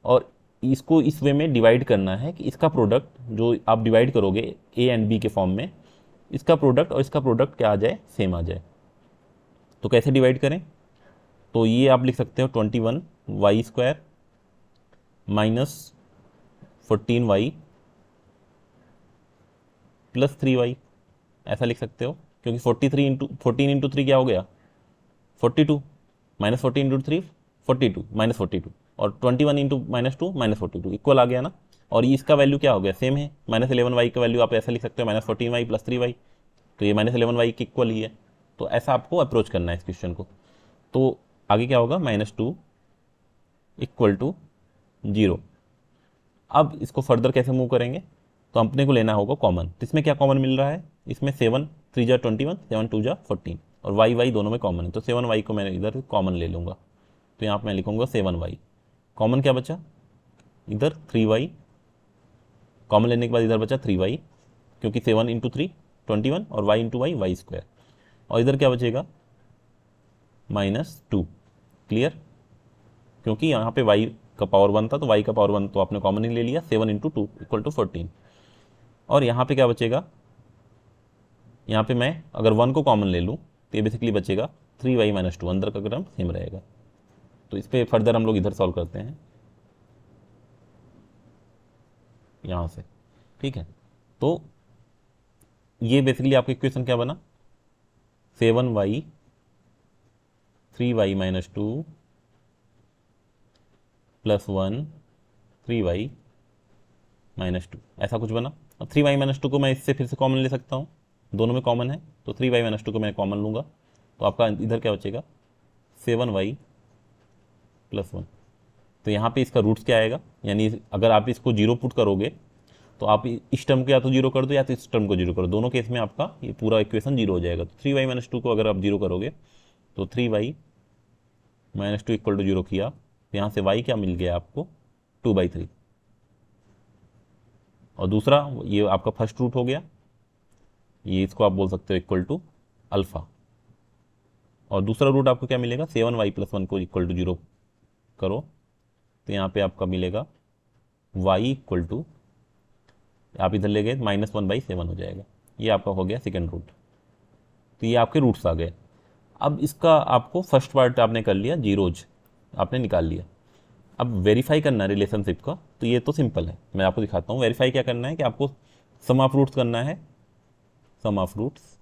और इसको इस वे में डिवाइड करना है कि इसका प्रोडक्ट जो आप डिवाइड करोगे ए एंड बी के फॉर्म में, इसका प्रोडक्ट और इसका प्रोडक्ट क्या आ जाए, सेम आ जाए। तो कैसे डिवाइड करें, तो ये आप लिख सकते हो 21y² minus 14y plus 3y, ऐसा लिख सकते हो, क्योंकि 14 इंटू 3 क्या हो गया 42, माइनस 14 इंटू 3 42 माइनस 42, और 21 इंटू माइनस 2 माइनस 42 इक्वल आ गया ना। और ये इसका वैल्यू क्या हो गया, सेम है, माइनस 11y का वैल्यू आप ऐसा लिख सकते हो माइनस 14y प्लस 3y, तो ये माइनस 11y की इक्वल ही है। तो ऐसा आपको अप्रोच करना है इस क्वेश्चन को। तो आगे क्या होगा -2 इक्वल टू जीरो। अब इसको फर्दर कैसे मूव करेंगे, तो अपने को लेना होगा कॉमन। तो इसमें क्या कॉमन मिल रहा है, इसमें 7 3 जा 21, 7 2 जा 14, और y दोनों में कॉमन है, तो 7y को मैं इधर कॉमन ले लूँगा। तो यहाँ पर मैं लिखूँगा 7y, कॉमन क्या बचा इधर 3y, कॉमन लेने के बाद इधर बचा 3y, क्योंकि 7 इंटू 3 21 और y इंटू y² और इधर क्या बचेगा -2। क्लियर, क्योंकि यहाँ पे y का पावर 1 था, तो y का पावर 1 तो आपने कॉमन ही ले लिया, 7 इंटू 2 इक्वल टू 14। और यहाँ पे क्या बचेगा, यहाँ पे मैं अगर 1 को कॉमन ले लूँ तो ये बेसिकली बचेगा 3y माइनस 2, अंदर का क्रम सेम रहेगा। तो इस पर फर्दर हम लोग इधर सॉल्व करते हैं यहाँ से, ठीक है। तो ये बेसिकली आपका इक्वेशन क्या बना 7y 3y minus 2 plus 1 3y minus 2, ऐसा कुछ बना। अब 3y माइनस 2 को मैं इससे फिर से कॉमन ले सकता हूँ, दोनों में कॉमन है, तो 3y माइनस 2 को मैं कॉमन लूँगा, तो आपका इधर क्या बचेगा 7y प्लस 1। तो यहाँ पे इसका रूट्स क्या आएगा, यानी अगर आप इसको जीरो पुट करोगे तो आप इस टर्म को या तो जीरो कर दो या तो इस टर्म को जीरो कर दो, दोनों केस में आपका ये पूरा इक्वेशन जीरो हो जाएगा। तो 3y माइनस 2 को अगर आप जीरो करोगे तो 3y minus 2 equal to zero किया, तो यहाँ से y क्या मिल गया आपको 2/3, और दूसरा ये आपका फर्स्ट रूट हो गया, ये इसको आप बोल सकते हो इक्वल टू अल्फ़ा, और दूसरा रूट आपको क्या मिलेगा 7y प्लस 1 को इक्वल टू जीरो करो, तो यहाँ पे आपका मिलेगा y इक्वल टू, आप इधर ले गए -1/7 हो जाएगा, ये आपका हो गया सेकेंड रूट। तो ये आपके रूट्स आ गए। अब इसका आपको फर्स्ट पार्ट आपने कर लिया, जीरोज आपने निकाल लिया। अब वेरीफाई करना है रिलेशनशिप का, तो ये तो सिंपल है, मैं आपको दिखाता हूँ। वेरीफाई क्या करना है कि आपको सम ऑफ रूट्स करना है, sum of roots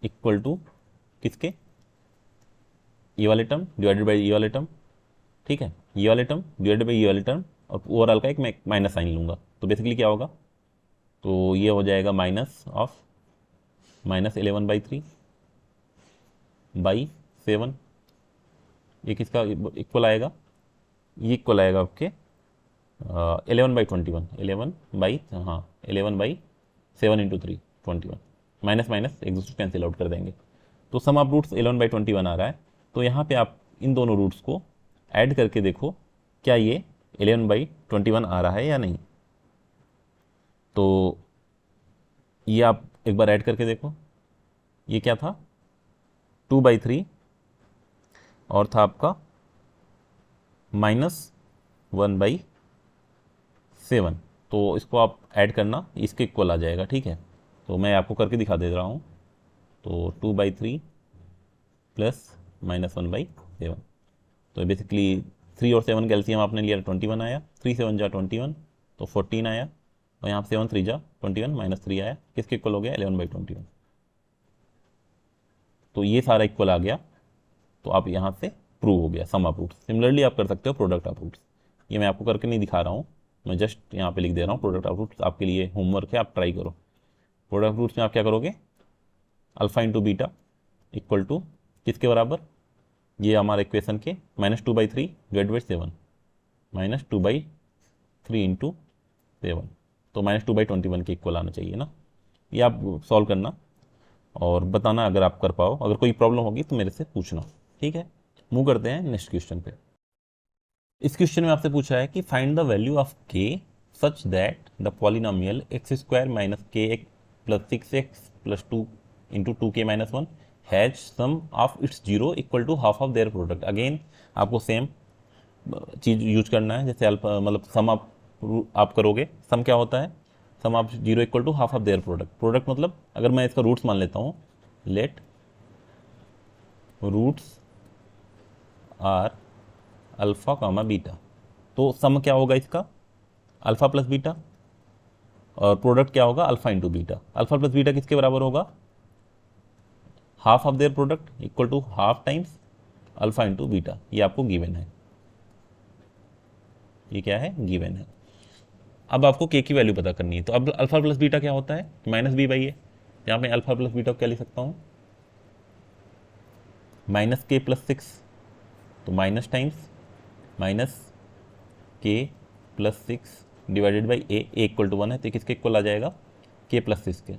equal to किसके, ये वाले टर्म डिवाइडेड बाई ये वाले टर्म, ठीक है, ये वाले टर्म डिवाइडेड बाई ये वाले टर्म, और ओवरऑल का एक मैं माइनस साइन लूँगा। तो बेसिकली क्या होगा, तो ये हो जाएगा माइनस ऑफ -11/3 बाई 7। ये किसका इक्वल आएगा, ये इक्वल आएगा आपके 11/21, 11/7 इंटू 3 21, माइनस माइनस एक दूसरे कैंसिल आउट कर देंगे। तो सम ऑफ रूट्स 11/21 आ रहा है। तो यहाँ पे आप इन दोनों रूट्स को ऐड करके देखो क्या ये 11/21 आ रहा है या नहीं। तो ये आप एक बार ऐड करके देखो, ये क्या था 2/3 और था आपका -1/7। तो इसको आप ऐड करना, इसके इक्वल आ जाएगा, ठीक है। तो मैं आपको करके दिखा दे रहा हूँ। तो 2/3 प्लस -1/7, तो बेसिकली 3 और 7 का एलसीएम आपने लिया 21 आया, 3 7 जा 21, तो 14 आया, और यहाँ 7 3 जा 21 -3 आया, किसके इक्वल हो गया 11/21। तो ये सारा इक्वल आ गया, तो आप यहाँ से प्रूव हो गया सम ऑफ रूट्स। सिमिलरली आप कर सकते हो प्रोडक्ट ऑफ रूट्स, ये मैं आपको करके नहीं दिखा रहा हूँ, मैं जस्ट यहाँ पे लिख दे रहा हूँ प्रोडक्ट ऑफ रूट्स, आपके लिए होमवर्क है, आप ट्राई करो। प्रोडक्ट ऑफ रूट्स में आप क्या करोगे, alpha into beta equal to किसके बराबर, ये हमारे इक्वेशन के -2/3 डिवाइड बाई 7, -2/3 इंटू 7, तो -2/21 के इक्वल आना चाहिए ना। ये आप सॉल्व करना और बताना अगर आप कर पाओ, अगर कोई प्रॉब्लम होगी तो मेरे से पूछना, ठीक है। मूव करते हैं नेक्स्ट क्वेश्चन पे। इस क्वेश्चन में आपसे पूछा है कि find the value of k such that the polynomial x² - kx + 6x + 2 into 2k - 1 has sum of its zero equal to half of their product. Again आपको सेम चीज़ यूज करना है, जैसे अल्फा मतलब सम आप करोगे, सम क्या होता है, sum of zero equal to half of their product. Product मतलब अगर मैं इसका रूट्स मान लेता हूँ, let roots are alpha comma beta, तो सम क्या होगा इसका, अल्फ़ा प्लस बीटा, और प्रोडक्ट क्या होगा alpha into beta. Alpha plus beta किसके बराबर होगा, half of their product equal to half times alpha into beta. ये आपको गिवन है, ये क्या है गिवन है। अब आपको के की वैल्यू पता करनी है। तो अब अल्फ़ा प्लस बीटा क्या होता है, -b/a। यहाँ पे अल्फ़ा प्लस बीटा को क्या लिख सकता हूँ, -k + 6, तो minus times -k + 6 divided by a equal to 1 है, तो किसके इक्वल आ जाएगा k + 6 के,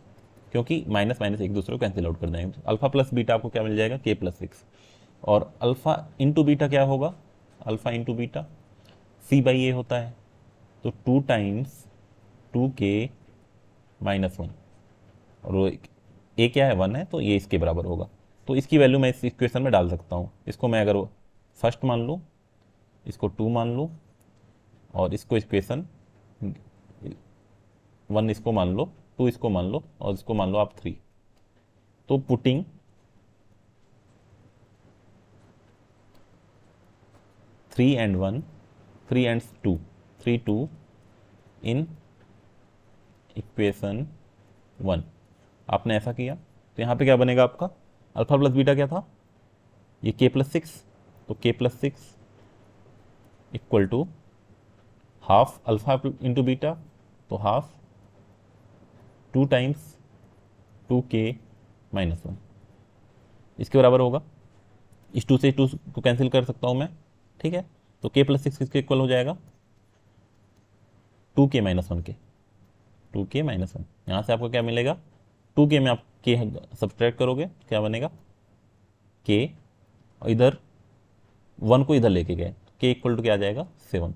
क्योंकि माइनस माइनस एक दूसरे को कैंसिल आउट कर देंगे। अल्फ़ा प्लस बीटा आपको क्या मिल जाएगा k + 6, और अल्फ़ा इंटू बीटा क्या होगा, अल्फ़ा इंटू बीटा c/a होता है, तो 2 टाइम्स 2k - 1, और वो a क्या है 1 है, तो ये इसके बराबर होगा। तो इसकी वैल्यू मैं इस इक्वेशन में डाल सकता हूँ। इसको मैं अगर फर्स्ट मान लूँ, इसको 2 मान लूँ, और इसको इक्वेशन 1 इसको मान लो, 2 इसको मान लो, और इसको मान लो आप 3। तो putting 3 and 1, 3 and 2, 3 2 in equation 1, आपने ऐसा किया, तो यहाँ पे क्या बनेगा आपका, अल्फ़ा प्लस बीटा क्या था, ये k + 6, तो k + 6 equal to half alpha into beta, तो हाफ 2 टाइम्स 2k - 1 इसके बराबर होगा। इस 2 से 2 को कैंसिल कर सकता हूँ मैं, ठीक है। तो k + 6 किसके इक्वल हो जाएगा, 2k - 1 के, 2k - 1। यहाँ से आपको क्या मिलेगा, 2k में आप k सब्सट्रैक्ट करोगे, क्या बनेगा k, और इधर 1 को इधर लेके गए, k इक्वल टू क्या आ जाएगा 7।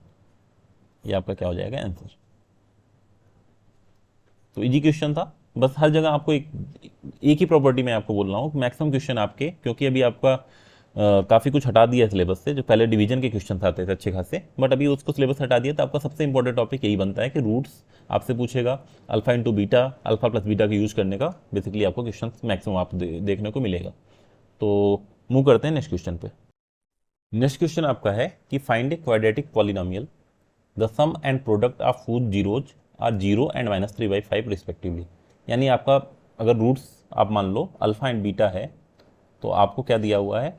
ये आपका क्या हो जाएगा आंसर। तो इजी क्वेश्चन था, बस हर जगह आपको एक ही प्रॉपर्टी में आपको बोल रहा हूँ, मैक्सिमम क्वेश्चन आपके, क्योंकि अभी आपका काफ़ी कुछ हटा दिया है सिलेबस से। जो पहले डिवीजन के क्वेश्चन आते थे अच्छे खासे, बट अभी उसको सिलेबस हटा दिया, तो आपका सबसे इंपॉर्टेंट टॉपिक यही बनता है कि रूट्स आपसे पूछेगा, alpha into beta, alpha plus beta का यूज करने का बेसिकली आपको क्वेश्चन मैक्सिमम आप देखने को मिलेगा। तो मूव करते हैं नेक्स्ट क्वेश्चन पे। नेक्स्ट क्वेश्चन आपका है कि find a quadratic polynomial the sum and product of whose zeros are 0 and -3/5 respectively. यानी आपका अगर रूट्स आप मान लो अल्फा एंड बीटा है, तो आपको क्या दिया हुआ है,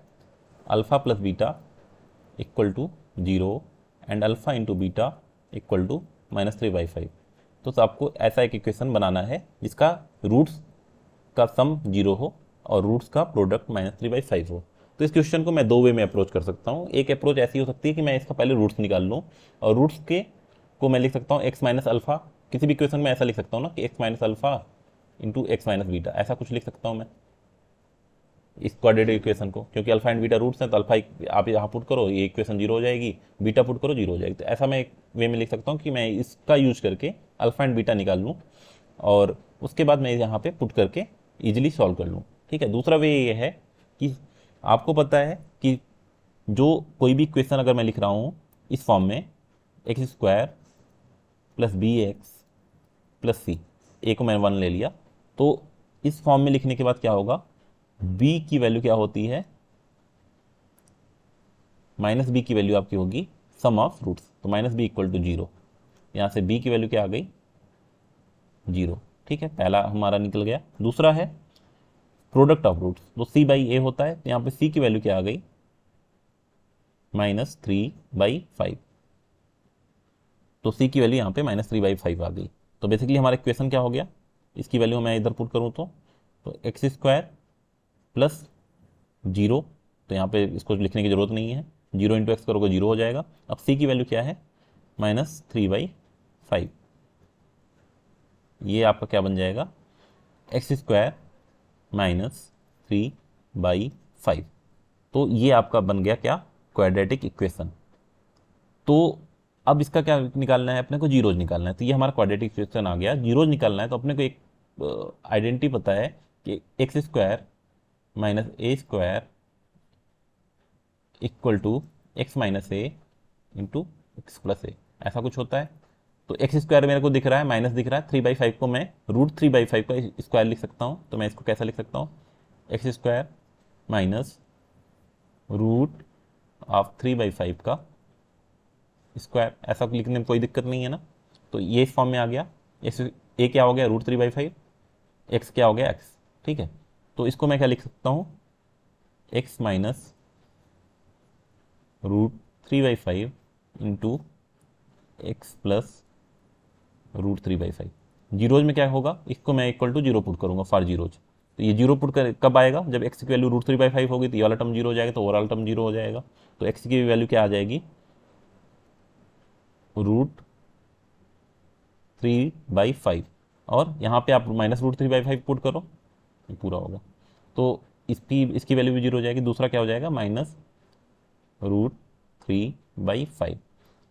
alpha plus beta equal to 0 and alpha into beta equal to -3/5। तो आपको ऐसा एक इक्वेशन बनाना है जिसका रूट्स का सम 0 हो और रूट्स का प्रोडक्ट -3/5 हो। तो इस क्वेश्चन को मैं दो वे में अप्रोच कर सकता हूँ। एक अप्रोच ऐसी हो सकती है कि मैं इसका पहले रूट्स निकाल लूँ और रूट्स के को मैं लिख सकता हूँ x माइनस अल्फा। किसी भी क्वेश्चन में ऐसा लिख सकता हूँ ना कि x minus alpha into x minus beta, ऐसा कुछ लिख सकता हूँ मैं इस क्वाड्रेटिक इक्वेशन को, क्योंकि अल्फा एंड बीटा रूट्स हैं। तो अल्फा आप यहाँ पुट करो, ये इक्वेशन 0 हो जाएगी, बीटा पुट करो 0 हो जाएगी। तो ऐसा मैं एक वे में लिख सकता हूँ कि मैं इसका यूज करके अल्फा एंड बीटा निकाल लूँ और उसके बाद मैं यहाँ पे पुट करके ईजिली सॉल्व कर लूँ। ठीक है। दूसरा वे ये है कि आपको पता है कि जो कोई भी क्वेश्चन अगर मैं लिख रहा हूँ इस फॉर्म में, x square plus b x plus c, a को मैंने 1 ले लिया, तो इस फॉर्म में लिखने के बाद क्या होगा, b की वैल्यू क्या होती है, माइनस बी की वैल्यू आपकी होगी सम ऑफ रूट्स। तो माइनस बी इक्वल टू 0, यहाँ से b की वैल्यू क्या आ गई 0। ठीक है, पहला हमारा निकल गया। दूसरा है प्रोडक्ट ऑफ रूट्स, तो c बाई ए होता है, तो यहाँ पे c की वैल्यू क्या आ गई -3/5। तो c की वैल्यू यहाँ पे -3/5 आ गई। तो बेसिकली हमारा इक्वेशन क्या हो गया, इसकी वैल्यू मैं इधर पुट करूँ तो एक्स स्क्वायर प्लस 0, तो यहाँ पे इसको लिखने की जरूरत नहीं है, 0 इंटू एक्स करोगे 0 हो जाएगा। अब c की वैल्यू क्या है -3/5, ये आपका क्या बन जाएगा एक्स स्क्वायर -3/5। तो ये आपका बन गया क्या, क्वाड्रेटिक इक्वेशन। तो अब इसका क्या निकालना है, अपने को जीरोज निकालना है। तो ये हमारा क्वाड्रेटिक इक्वेशन आ गया, जीरोज निकालना है। तो अपने को एक आइडेंटिटी पता है कि x square minus a square equal to x minus a into x plus a, ऐसा कुछ होता है। तो एक्स स्क्वायर मेरे को दिख रहा है, माइनस दिख रहा है, 3/5 को मैं √3/5 का स्क्वायर लिख सकता हूँ। तो मैं इसको कैसा लिख सकता हूँ, एक्स स्क्वायर माइनस √3/5 का स्क्वायर, ऐसा लिखने में कोई दिक्कत नहीं है ना। तो ये इस फॉर्म में आ गया। एक्स ए क्या हो गया √3/5, एक्स क्या हो गया एक्स। ठीक है, तो इसको मैं क्या लिख सकता हूँ, x minus √3/5 into x plus √3/5। Zeros में क्या होगा, इसको मैं इक्वल टू 0 पुट करूंगा फॉर जीरोज। तो ये 0 पुट कर कब आएगा, जब एक्स की वैल्यू √3/5 होगी, तो ये वाला टर्म 0 हो जाएगा, तो ओवरऑल टर्म 0 हो जाएगा। तो एक्स की वैल्यू क्या आ जाएगी √3/5, और यहाँ पे आप -√3/5 पुट करो, ये पूरा होगा। तो इसकी वैल्यू भी 0 हो जाएगी। दूसरा क्या हो जाएगा -√3/5।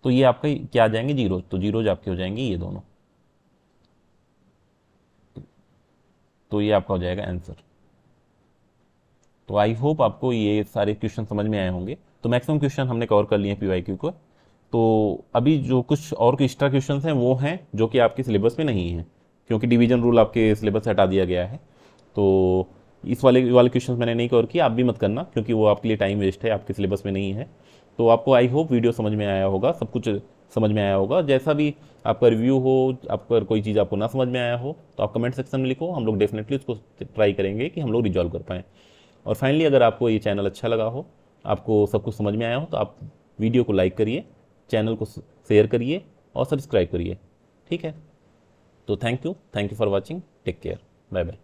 तो ये आपका क्या आ जाएंगे जीरोज, तो जीरोज आपके हो जाएंगे ये दोनों। तो ये आपका हो जाएगा आंसर। तो आई होप आपको ये सारे क्वेश्चन समझ में आए होंगे। तो मैक्सिमम क्वेश्चन हमने कवर कर लिए PYQ को। तो अभी जो कुछ और एक्स्ट्रा क्वेश्चन हैं वो हैं जो कि आपके सिलेबस में नहीं हैं, क्योंकि डिवीजन रूल आपके सिलेबस से हटा दिया गया है। तो इस वाले क्वेश्चन मैंने नहीं कवर किया, आप भी मत करना, क्योंकि वो आपके लिए टाइम वेस्ट है, आपके सिलेबस में नहीं है। तो आपको आई होप वीडियो समझ में आया होगा, सब कुछ समझ में आया होगा। जैसा भी आपका रिव्यू हो, आपका कोई चीज़ आपको ना समझ में आया हो, तो आप कमेंट सेक्शन में लिखो, हम लोग डेफिनेटली उसको ट्राई करेंगे कि हम लोग रिजॉल्व कर पाएँ। और फाइनली अगर आपको ये चैनल अच्छा लगा हो, आपको सब कुछ समझ में आया हो, तो आप वीडियो को लाइक करिए, चैनल को शेयर करिए और सब्सक्राइब करिए। ठीक है, तो thank you for watching, take care, bye bye.